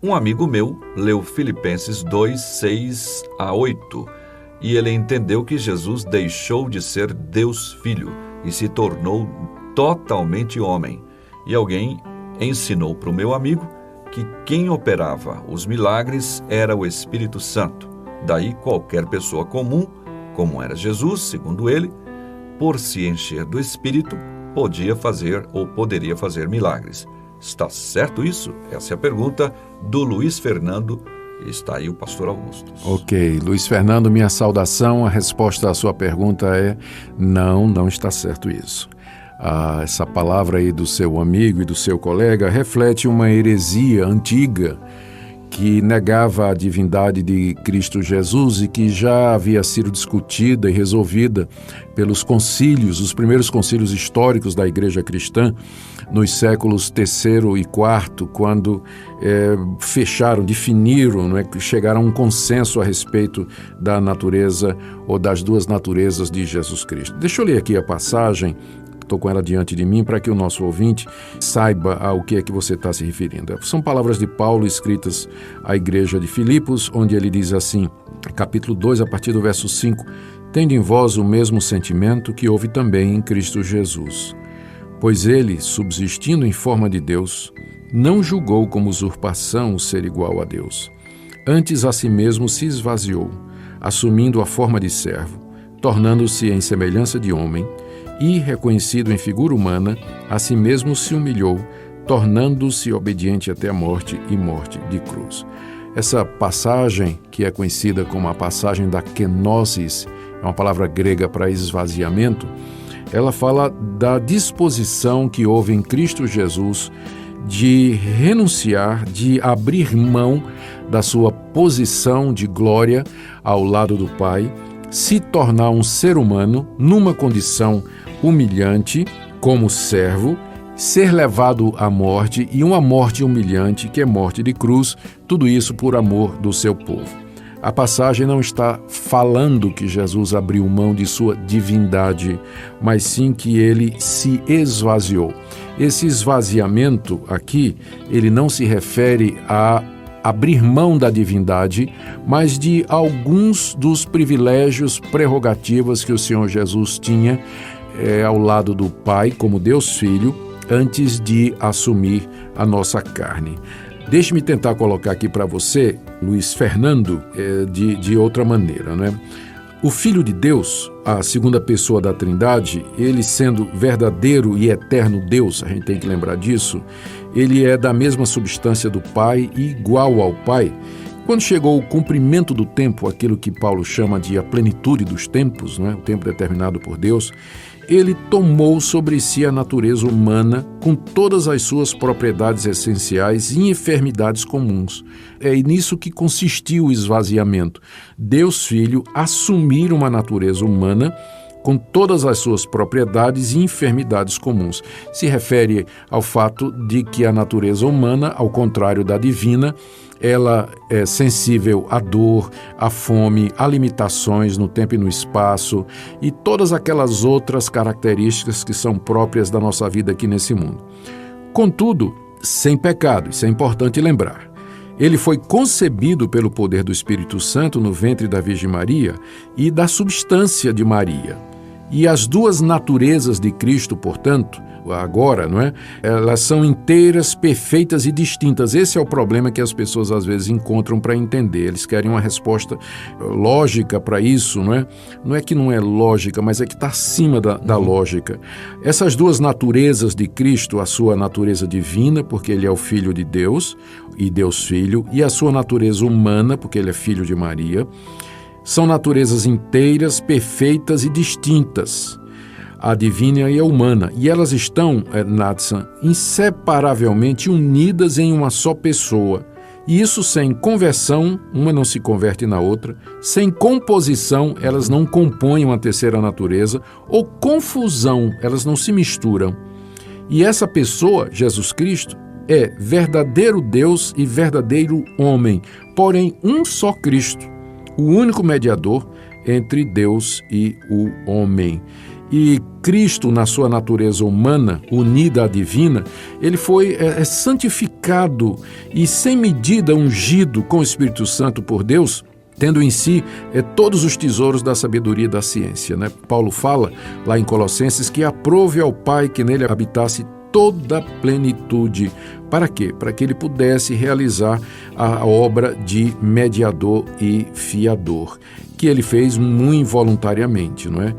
Um amigo meu leu Filipenses 2, 6 a 8, e ele entendeu que Jesus deixou de ser Deus Filho e se tornou totalmente homem. E alguém ensinou para o meu amigo que quem operava os milagres era o Espírito Santo. Daí qualquer pessoa comum, como era Jesus, segundo ele, por se encher do Espírito, podia fazer ou poderia fazer milagres. Está certo isso? Essa é a pergunta do Luiz Fernando. Está aí o pastor Augusto. Ok, Luiz Fernando, minha saudação. A resposta à sua pergunta é não está certo isso. Essa palavra aí do seu amigo e do seu colega reflete uma heresia antiga que negava a divindade de Cristo Jesus e que já havia sido discutida e resolvida pelos concílios, os primeiros concílios históricos da Igreja Cristã, nos séculos III e IV, quando definiram, chegaram a um consenso a respeito da natureza ou das duas naturezas de Jesus Cristo. Deixa eu ler aqui a passagem. Estou com ela diante de mim para que o nosso ouvinte saiba ao que é que você está se referindo. São palavras de Paulo escritas à igreja de Filipos, onde ele diz assim, capítulo 2, a partir do verso 5, «Tende em vós o mesmo sentimento que houve também em Cristo Jesus. Pois ele, subsistindo em forma de Deus, não julgou como usurpação o ser igual a Deus. Antes a si mesmo se esvaziou, assumindo a forma de servo, tornando-se em semelhança de homem, e, reconhecido em figura humana, a si mesmo se humilhou, tornando-se obediente até a morte e morte de cruz. Essa passagem, que é conhecida como a passagem da kenosis, é uma palavra grega para esvaziamento, ela fala da disposição que houve em Cristo Jesus de renunciar, de abrir mão da sua posição de glória ao lado do Pai, se tornar um ser humano numa condição humilhante, como servo, ser levado à morte e uma morte humilhante, que é morte de cruz, tudo isso por amor do seu povo. A passagem não está falando que Jesus abriu mão de sua divindade, mas sim que ele se esvaziou. Esse esvaziamento aqui, ele não se refere a abrir mão da divindade, mas de alguns dos privilégios, prerrogativas que o Senhor Jesus tinha ao lado do Pai, como Deus Filho, antes de assumir a nossa carne. Deixe-me tentar colocar aqui para você, Luiz Fernando, de outra maneira, né? O Filho de Deus, a segunda pessoa da Trindade, ele sendo verdadeiro e eterno Deus, a gente tem que lembrar disso, ele é da mesma substância do Pai e igual ao Pai. Quando chegou o cumprimento do tempo, aquilo que Paulo chama de a plenitude dos tempos, né? O tempo determinado por Deus, ele tomou sobre si a natureza humana com todas as suas propriedades essenciais e enfermidades comuns. É nisso que consistiu o esvaziamento. Deus Filho assumir uma natureza humana com todas as suas propriedades e enfermidades comuns. Se refere ao fato de que a natureza humana, ao contrário da divina, ela é sensível à dor, à fome, a limitações no tempo e no espaço e todas aquelas outras características que são próprias da nossa vida aqui nesse mundo. Contudo, sem pecado, isso é importante lembrar. Ele foi concebido pelo poder do Espírito Santo no ventre da Virgem Maria e da substância de Maria. E as duas naturezas de Cristo, portanto, agora, não é? Elas são inteiras, perfeitas e distintas. Esse é o problema que as pessoas às vezes encontram para entender. Eles querem uma resposta lógica para isso, não é? Não é que não é lógica, mas é que está acima da lógica. Essas duas naturezas de Cristo, a sua natureza divina, porque ele é o Filho de Deus e Deus Filho, e a sua natureza humana, porque ele é Filho de Maria, são naturezas inteiras, perfeitas e distintas, a divina e a humana, e elas estão, Natsan, inseparavelmente unidas em uma só pessoa. E isso sem conversão, uma não se converte na outra, sem composição, elas não compõem uma terceira natureza, ou confusão, elas não se misturam. E essa pessoa, Jesus Cristo, é verdadeiro Deus e verdadeiro homem, porém um só Cristo, o único mediador entre Deus e o homem. E Cristo, na sua natureza humana, unida à divina, ele foi santificado e sem medida ungido com o Espírito Santo por Deus, tendo em si todos os tesouros da sabedoria e da ciência, né? Paulo fala lá em Colossenses que aprove ao Pai que nele habitasse toda a plenitude. Para quê? Para que ele pudesse realizar a obra de mediador e fiador, que ele fez muito involuntariamente, não é?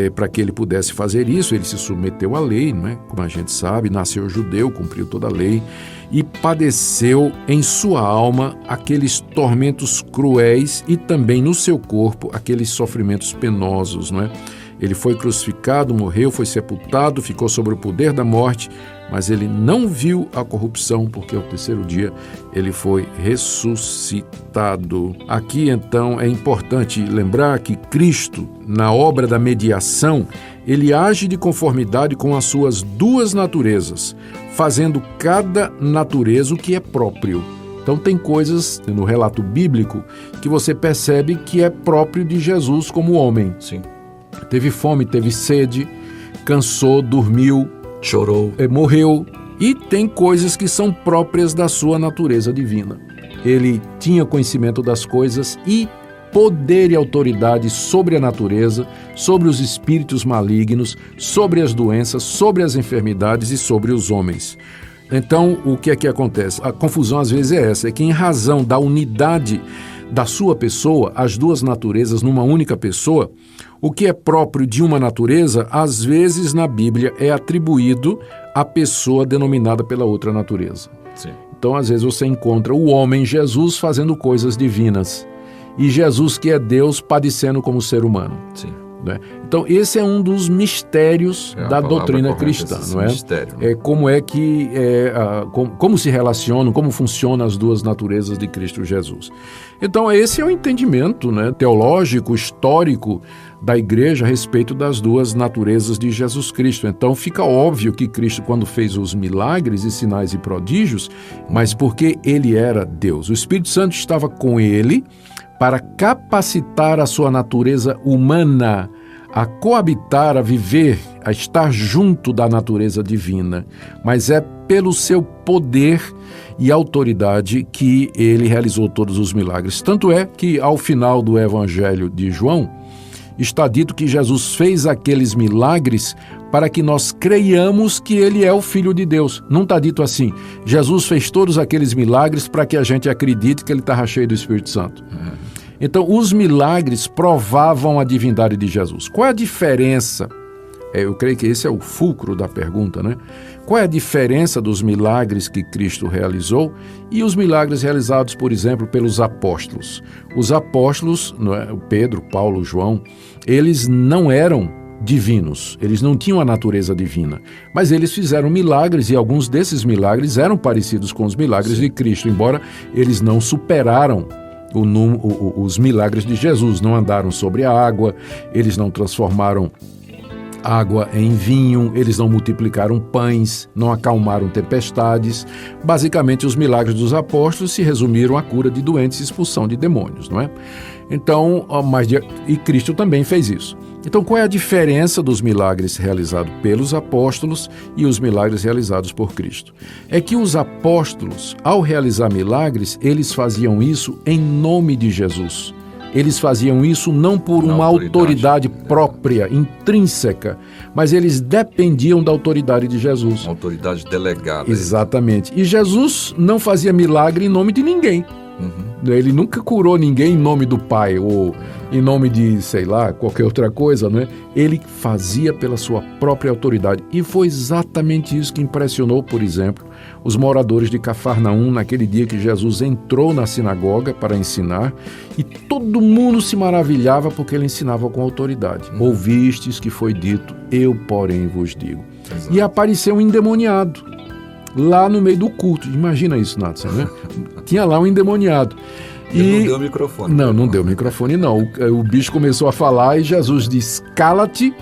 Para que ele pudesse fazer isso, ele se submeteu à lei, não é? Como a gente sabe, nasceu judeu, cumpriu toda a lei e padeceu em sua alma aqueles tormentos cruéis e também no seu corpo aqueles sofrimentos penosos, não é? Ele foi crucificado, morreu, foi sepultado, ficou sob o poder da morte, mas ele não viu a corrupção, porque ao terceiro dia ele foi ressuscitado. Aqui, então, é importante lembrar que Cristo, na obra da mediação, ele age de conformidade com as suas duas naturezas, fazendo cada natureza o que é próprio. Então tem coisas no relato bíblico que você percebe que é próprio de Jesus como homem. Sim. Teve fome, teve sede, cansou, dormiu, chorou, morreu. E tem coisas que são próprias da sua natureza divina. Ele tinha conhecimento das coisas e poder e autoridade sobre a natureza, sobre os espíritos malignos, sobre as doenças, sobre as enfermidades e sobre os homens. Então, o que é que acontece? A confusão às vezes é essa, é que em razão da unidade da sua pessoa, as duas naturezas numa única pessoa, o que é próprio de uma natureza, às vezes na Bíblia é atribuído à pessoa denominada pela outra natureza. Sim. Então, às vezes você encontra o homem Jesus fazendo coisas divinas e Jesus, que é Deus, padecendo como ser humano. Sim. Né? Então, esse é um dos mistérios da doutrina cristã, não é? Mistério, né? Como se relacionam, como funcionam as duas naturezas de Cristo Jesus. Então, esse é o entendimento, né, teológico, histórico da igreja a respeito das duas naturezas de Jesus Cristo. Então, fica óbvio que Cristo, quando fez os milagres e sinais e prodígios, mas porque ele era Deus. O Espírito Santo estava com ele para capacitar a sua natureza humana a coabitar, a viver, a estar junto da natureza divina, mas é pelo seu poder e autoridade que ele realizou todos os milagres. Tanto é que, ao final do Evangelho de João, está dito que Jesus fez aqueles milagres para que nós creiamos que ele é o Filho de Deus. Não está dito assim, Jesus fez todos aqueles milagres para que a gente acredite que ele estava cheio do Espírito Santo. Então, os milagres provavam a divindade de Jesus. Qual é a diferença? Eu creio que esse é o fulcro da pergunta, né? Qual é a diferença dos milagres que Cristo realizou e os milagres realizados, por exemplo, pelos apóstolos? Os apóstolos, Pedro, Paulo, João, eles não eram divinos, eles não tinham a natureza divina, mas eles fizeram milagres e alguns desses milagres eram parecidos com os milagres de Cristo, embora eles não superaram os milagres de Jesus, não andaram sobre a água, eles não transformaram água em vinho, eles não multiplicaram pães, não acalmaram tempestades. Basicamente, os milagres dos apóstolos se resumiram à cura de doentes e expulsão de demônios, não é? Então, e Cristo também fez isso. Então, qual é a diferença dos milagres realizados pelos apóstolos e os milagres realizados por Cristo? É que os apóstolos, ao realizar milagres, eles faziam isso em nome de Jesus. Eles faziam isso não por uma autoridade própria, intrínseca, mas eles dependiam da autoridade de Jesus. Uma autoridade delegada. Exatamente. E Jesus não fazia milagre em nome de ninguém. Ele nunca curou ninguém em nome do Pai ou em nome de, sei lá, qualquer outra coisa, né? Ele fazia pela sua própria autoridade. E foi exatamente isso que impressionou, por exemplo, os moradores de Cafarnaum naquele dia que Jesus entrou na sinagoga para ensinar e todo mundo se maravilhava porque ele ensinava com autoridade. Ouvistes que foi dito, eu, porém, vos digo. Exato. E apareceu um endemoniado lá no meio do culto. Imagina isso, Nathan, né? Tinha lá um endemoniado. Ele não deu microfone. Não deu microfone, não. O bicho começou a falar e Jesus disse, cala-te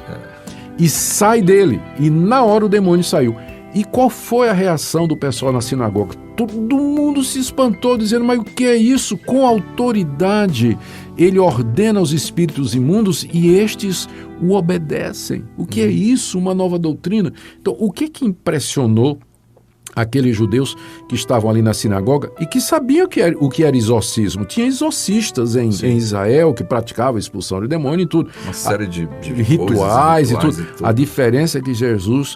e sai dele. E na hora o demônio saiu. E qual foi a reação do pessoal na sinagoga? Todo mundo se espantou, dizendo, mas o que é isso? Com autoridade, ele ordena aos espíritos imundos e estes o obedecem. O que é isso? Uma nova doutrina? Então, o que impressionou aqueles judeus que estavam ali na sinagoga e que sabiam o que era exorcismo? Tinha exorcistas em Israel que praticavam a expulsão de demônio e tudo. Uma série de rituais e tudo. A diferença é que Jesus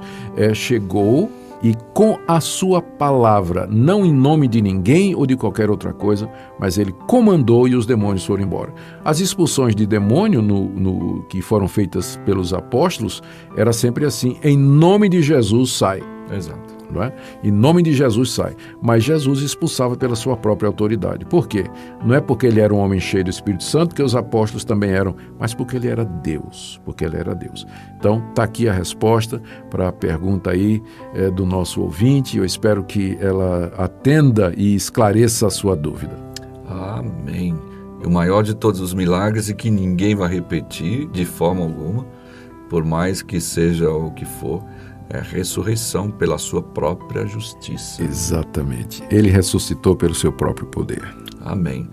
chegou e com a sua palavra, não em nome de ninguém ou de qualquer outra coisa, mas ele comandou e os demônios foram embora. As expulsões de demônio que foram feitas pelos apóstolos era sempre assim, em nome de Jesus sai. Exato. Não é? Em nome de Jesus sai. Mas Jesus expulsava pela sua própria autoridade. Por quê? Não é porque ele era um homem cheio do Espírito Santo, que os apóstolos também eram, mas porque ele era Deus. Porque ele era Deus. Então, está aqui a resposta para a pergunta aí do nosso ouvinte. Eu espero que ela atenda e esclareça a sua dúvida. Amém. O maior de todos os milagres e que ninguém vai repetir de forma alguma, por mais que seja o que for, é a ressurreição pela sua própria justiça. Exatamente. Ele ressuscitou pelo seu próprio poder. Amém.